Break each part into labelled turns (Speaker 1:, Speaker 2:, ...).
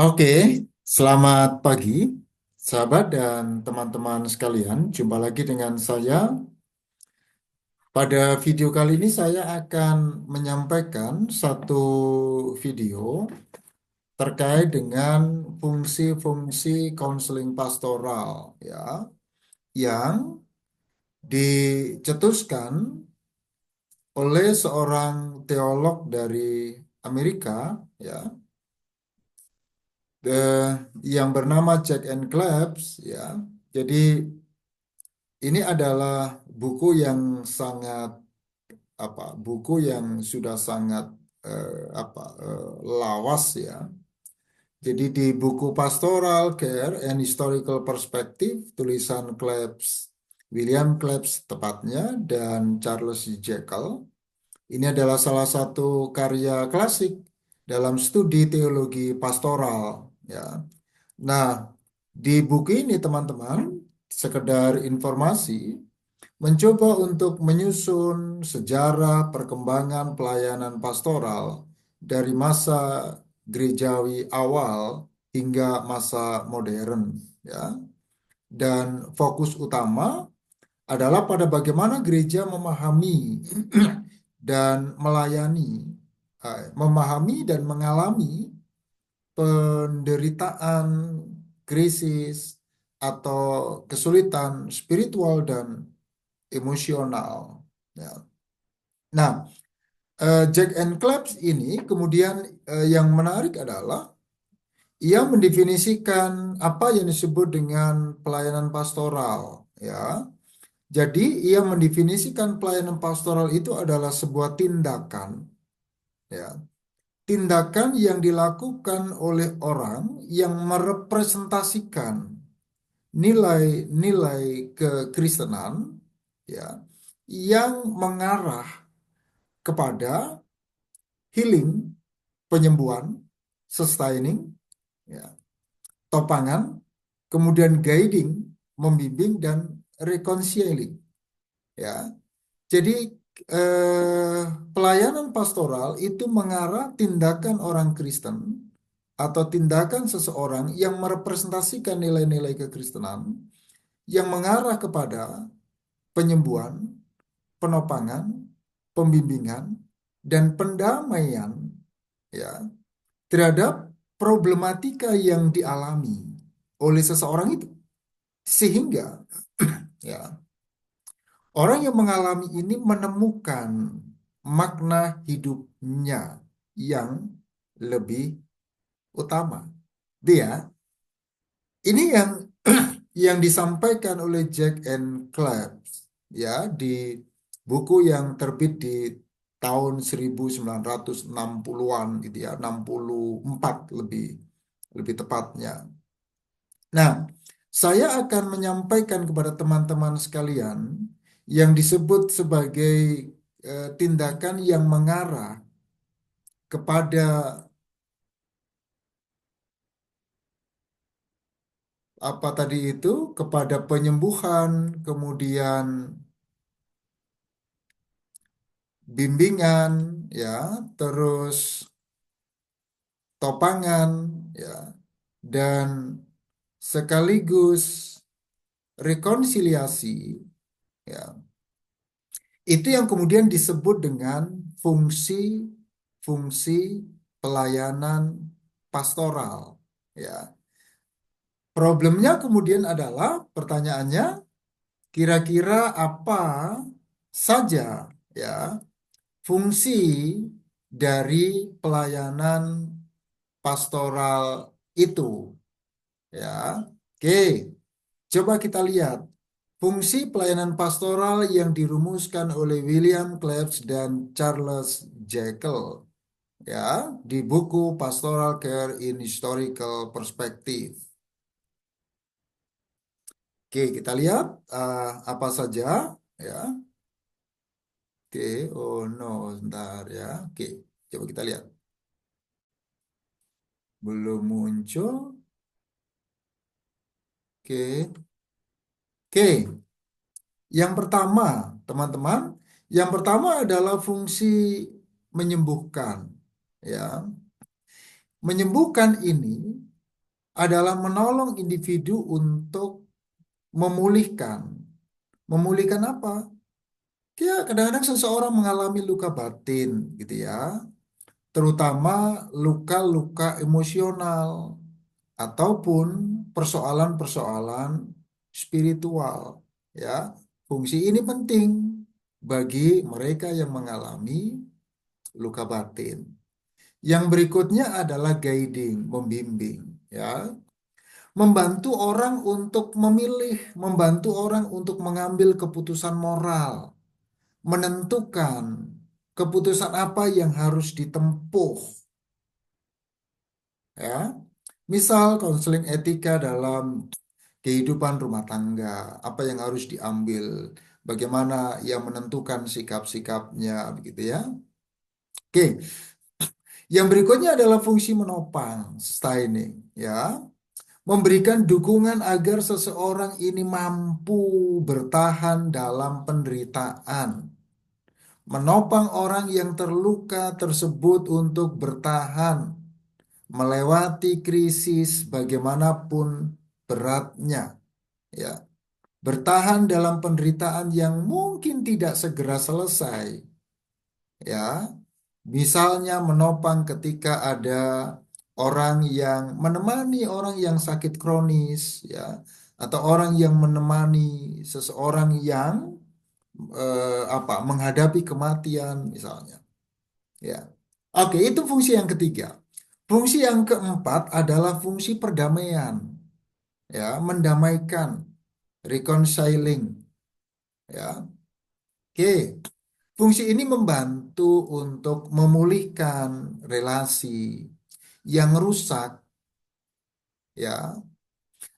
Speaker 1: Oke, selamat pagi, sahabat dan teman-teman sekalian. Jumpa lagi dengan saya. Pada video kali ini saya akan menyampaikan satu video terkait dengan fungsi-fungsi konseling pastoral, ya, yang dicetuskan oleh seorang teolog dari Amerika, ya, yang bernama Jack and Clapes, ya. Jadi ini adalah buku yang sangat buku yang sudah sangat lawas, ya. Jadi di buku Pastoral Care and Historical Perspective tulisan William Clapes tepatnya dan Charles Jekyll, ini adalah salah satu karya klasik dalam studi teologi pastoral, ya. Nah, di buku ini teman-teman, sekedar informasi, mencoba untuk menyusun sejarah perkembangan pelayanan pastoral dari masa gerejawi awal hingga masa modern, ya. Dan fokus utama adalah pada bagaimana gereja memahami dan memahami dan mengalami penderitaan, krisis, atau kesulitan spiritual dan emosional. Ya. Nah, Jack and Clapes ini kemudian yang menarik adalah ia mendefinisikan apa yang disebut dengan pelayanan pastoral. Ya, jadi ia mendefinisikan pelayanan pastoral itu adalah sebuah tindakan, ya, tindakan yang dilakukan oleh orang yang merepresentasikan nilai-nilai kekristenan, ya, yang mengarah kepada healing, penyembuhan, sustaining, ya, topangan, kemudian guiding, membimbing dan reconciling, ya. Jadi eh, pelayanan pastoral itu mengarah tindakan orang Kristen atau tindakan seseorang yang merepresentasikan nilai-nilai kekristenan yang mengarah kepada penyembuhan, penopangan, pembimbingan, dan pendamaian, ya, terhadap problematika yang dialami oleh seseorang itu. Sehingga ya, orang yang mengalami ini menemukan makna hidupnya yang lebih utama. Dia, ini yang yang disampaikan oleh Jack and Clapes, ya, di buku yang terbit di tahun 1960-an gitu, ya, 64 lebih lebih tepatnya. Nah, saya akan menyampaikan kepada teman-teman sekalian yang disebut sebagai tindakan yang mengarah kepada apa tadi itu, kepada penyembuhan, kemudian bimbingan, ya, terus topangan, ya, dan sekaligus rekonsiliasi, ya. Itu yang kemudian disebut dengan fungsi-fungsi pelayanan pastoral, ya. Problemnya kemudian adalah pertanyaannya, kira-kira apa saja, ya, fungsi dari pelayanan pastoral itu, ya. Oke, coba kita lihat fungsi pelayanan pastoral yang dirumuskan oleh William Clapes dan Charles Jekyll, ya, di buku Pastoral Care in Historical Perspective. Oke, kita lihat apa saja, ya. Oke, oh no, sebentar, ya. Oke, coba kita lihat. Belum muncul. Oke, oke. Yang pertama, teman-teman, yang pertama adalah fungsi menyembuhkan, ya. Menyembuhkan ini adalah menolong individu untuk memulihkan. Memulihkan apa? Ya, kadang-kadang seseorang mengalami luka batin, gitu ya. Terutama luka-luka emosional ataupun persoalan-persoalan spiritual, ya. Fungsi ini penting bagi mereka yang mengalami luka batin. Yang berikutnya adalah guiding, membimbing, ya. Membantu orang untuk memilih, membantu orang untuk mengambil keputusan moral, menentukan keputusan apa yang harus ditempuh, ya. Misal konseling etika dalam kehidupan rumah tangga, apa yang harus diambil, bagaimana ia menentukan sikap-sikapnya, begitu ya. Oke, yang berikutnya adalah fungsi menopang, sustaining, ya. Memberikan dukungan agar seseorang ini mampu bertahan dalam penderitaan. Menopang orang yang terluka tersebut untuk bertahan melewati krisis bagaimanapun beratnya, ya. Bertahan dalam penderitaan yang mungkin tidak segera selesai, ya. Misalnya menopang ketika ada orang yang menemani orang yang sakit kronis, ya, atau orang yang menemani seseorang yang menghadapi kematian misalnya, ya. Oke, itu fungsi yang ketiga. Fungsi yang keempat adalah fungsi perdamaian, ya, mendamaikan, reconciling, ya. Oke, fungsi ini membantu untuk memulihkan relasi yang rusak, ya.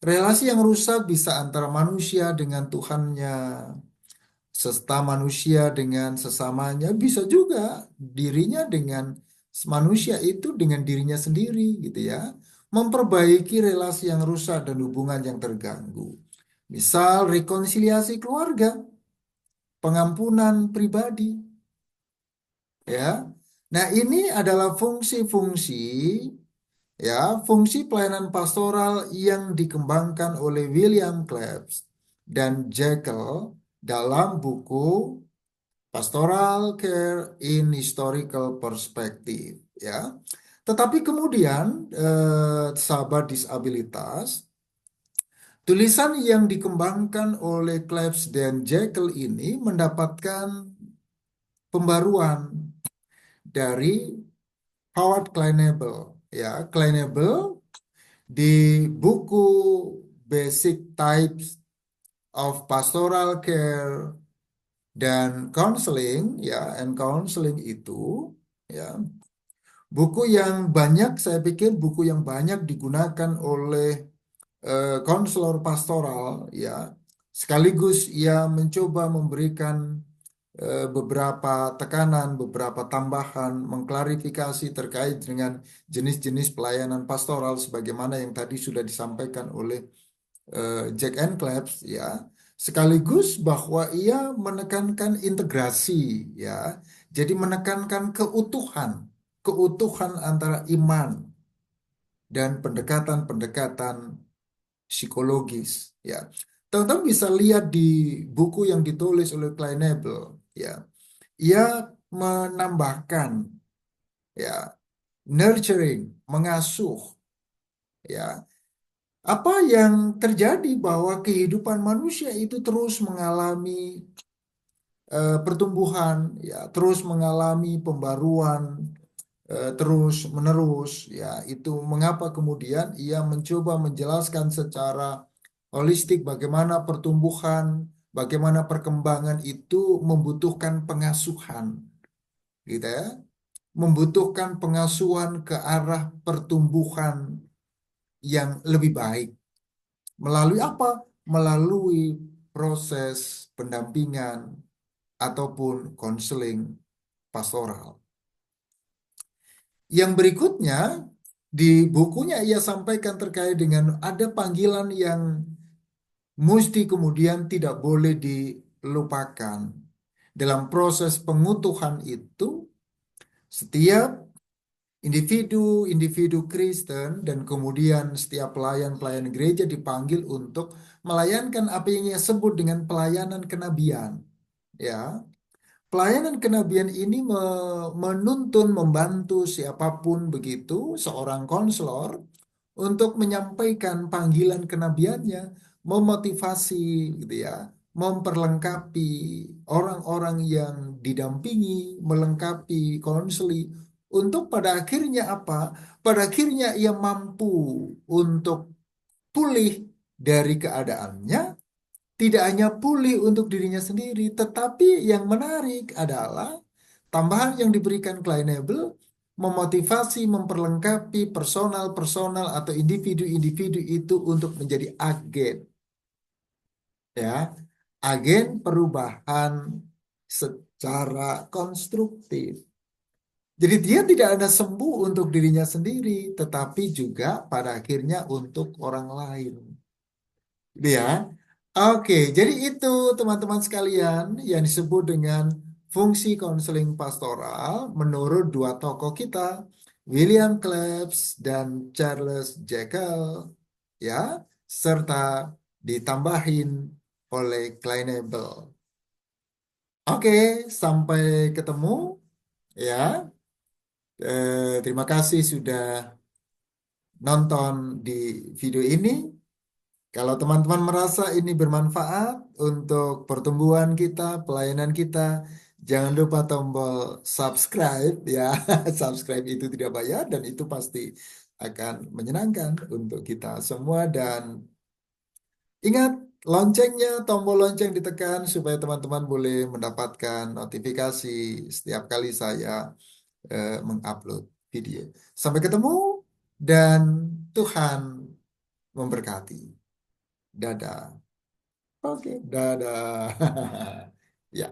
Speaker 1: Relasi yang rusak bisa antara manusia dengan Tuhannya, serta manusia dengan sesamanya, bisa juga dirinya dengan manusia itu dengan dirinya sendiri, gitu ya. Memperbaiki relasi yang rusak dan hubungan yang terganggu. Misal rekonsiliasi keluarga, pengampunan pribadi, ya. Nah, ini adalah fungsi-fungsi, ya, fungsi pelayanan pastoral yang dikembangkan oleh William Claps dan Jekyll dalam buku Pastoral Care in Historical Perspective, ya. Tetapi kemudian sahabat disabilitas, tulisan yang dikembangkan oleh Claps dan Jekyll ini mendapatkan pembaruan dari Howard Kleinebel, ya. Kleinebel di buku Basic Types of Pastoral Care dan Counseling, ya, and Counseling itu, ya, buku yang banyak, saya pikir buku yang banyak digunakan oleh konselor pastoral, ya. Sekaligus ia mencoba memberikan beberapa tekanan, beberapa tambahan, mengklarifikasi terkait dengan jenis-jenis pelayanan pastoral sebagaimana yang tadi sudah disampaikan oleh Jack and Claps, ya. Sekaligus bahwa ia menekankan integrasi, ya. Jadi menekankan keutuhan antara iman dan pendekatan-pendekatan psikologis, ya. Teman-teman bisa lihat di buku yang ditulis oleh Kleinebel, ya. Ia menambahkan, ya, nurturing, mengasuh, ya. Apa yang terjadi bahwa kehidupan manusia itu terus mengalami pertumbuhan, ya, terus mengalami pembaruan terus menerus, ya. Itu mengapa kemudian ia mencoba menjelaskan secara holistik bagaimana pertumbuhan, bagaimana perkembangan itu membutuhkan pengasuhan, gitu ya. Membutuhkan pengasuhan ke arah pertumbuhan yang lebih baik. Melalui apa? Melalui proses pendampingan ataupun konseling pastoral. Yang berikutnya, di bukunya ia sampaikan terkait dengan ada panggilan yang mesti kemudian tidak boleh dilupakan. Dalam proses pengutuhan itu, setiap individu-individu Kristen dan kemudian setiap pelayan-pelayan gereja dipanggil untuk melayankan apa yang ia sebut dengan pelayanan kenabian. Ya, pelayanan kenabian ini menuntun, membantu siapapun begitu, seorang konselor untuk menyampaikan panggilan kenabiannya, memotivasi gitu ya, memperlengkapi orang-orang yang didampingi, melengkapi konseli untuk pada akhirnya apa? Pada akhirnya ia mampu untuk pulih dari keadaannya, tidak hanya pulih untuk dirinya sendiri, tetapi yang menarik adalah tambahan yang diberikan Kleinebel memotivasi, memperlengkapi personal-personal atau individu-individu itu untuk menjadi agen, ya, agen perubahan secara konstruktif. Jadi dia tidak ada sembuh untuk dirinya sendiri, tetapi juga pada akhirnya untuk orang lain. Gitu ya. Oke, jadi itu teman-teman sekalian yang disebut dengan fungsi konseling pastoral menurut dua tokoh kita, William Klebs dan Charles Jekyll, ya, serta ditambahin oleh Kleinebel. Oke, sampai ketemu ya. Terima kasih sudah nonton di video ini. Kalau teman-teman merasa ini bermanfaat untuk pertumbuhan kita, pelayanan kita, jangan lupa tombol subscribe ya. Subscribe itu tidak bayar dan itu pasti akan menyenangkan untuk kita semua dan ingat loncengnya, tombol lonceng ditekan supaya teman-teman boleh mendapatkan notifikasi setiap kali saya mengupload video. Sampai ketemu dan Tuhan memberkati. Dadah. Oke, dadah. Ya.